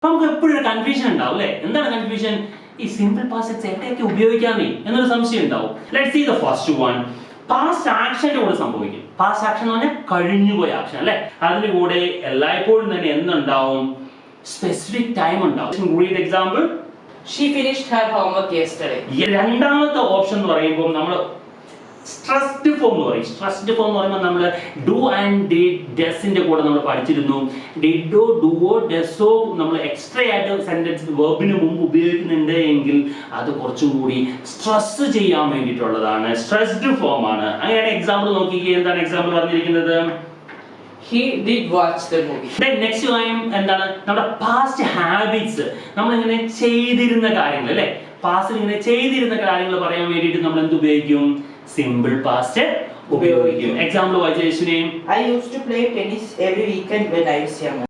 അപ്പൊ നമുക്ക് എപ്പോഴും ഒരു കൺഫ്യൂഷൻ ഉണ്ടാവും അല്ലേ? എന്താണ് കൺഫ്യൂഷൻ? ഈ സിമ്പിൾ പാസ്റ്റ് ടെൻസ് എവിടെയൊക്കെ ഉപയോഗിക്കാമേ എന്നൊരു സംശയം ഉണ്ടാവും. Let's see the first one. Past ആക്ഷന്റെ കൂടെ സംഭവിക്കും. പാസ്റ്റ് ആക്ഷൻ എന്ന് പറഞ്ഞാൽ കഴിഞ്ഞുപോയ ആക്ഷൻ അല്ലെ. അതിന്റെ കൂടെ എല്ലായ്പ്പോഴും തന്നെ എന്തുണ്ടാവും? സ്പെസിഫിക് ടൈം ഉണ്ടാവും. Read example. She finished her homework yesterday. രണ്ടാമത്തെ ഓപ്ഷൻ എന്ന് പറയുമ്പോൾ നമ്മൾ സ്ട്രെസ്ഡ് ഫോം എന്ന് പറയും. സ്ട്രെസ്ഡ് ഫോം എന്ന് പറയുമ്പോൾ നമ്മൾ ഡു ആൻഡ് ഡിഡ് ഡെസിന്റെ കൂടെ നമ്മൾ പഠിച്ചിരുന്നു. ഡിഡോ ഡുവോ ഡെസോ നമ്മൾ എക്സ്ട്രാ ആയിട്ട് സെന്റൻസ് വെർബിന് മുമ്പ് ഉപയോഗിക്കുന്നുണ്ട് എങ്കിൽ അത് കുറച്ചും കൂടി സ്ട്രെസ് ചെയ്യാൻ വേണ്ടിയിട്ടുള്ളതാണ്. സ്ട്രെസ്ഡ് ഫോം ആണ്. അങ്ങനെയാണ് എക്സാമ്പിൾ നോക്കിക്കേ. എന്താണ് എക്സാമ്പിൾ പറഞ്ഞിരിക്കുന്നത്? He did watch the movie. Next കാര്യം എന്താണ്? നമ്മുടെ പാസ്റ്റ് ഹാബിറ്റ്സ്. നമ്മൾ ഇങ്ങനെ ചെയ്തിരുന്ന കാര്യങ്ങൾ അല്ലെ, പാസ്റ്റിൽ ഇങ്ങനെ ചെയ്തിരുന്ന കാര്യങ്ങൾ പറയാൻ വേണ്ടിയിട്ട് നമ്മൾ എന്ത് ഉപയോഗിക്കും? സിമ്പിൾ പാസ്റ്റ് ഉപയോഗിക്കും. എക്സാമ്പിൾ വായിച്ച യേശുവിനെയും. I used to play tennis every weekend when I was young.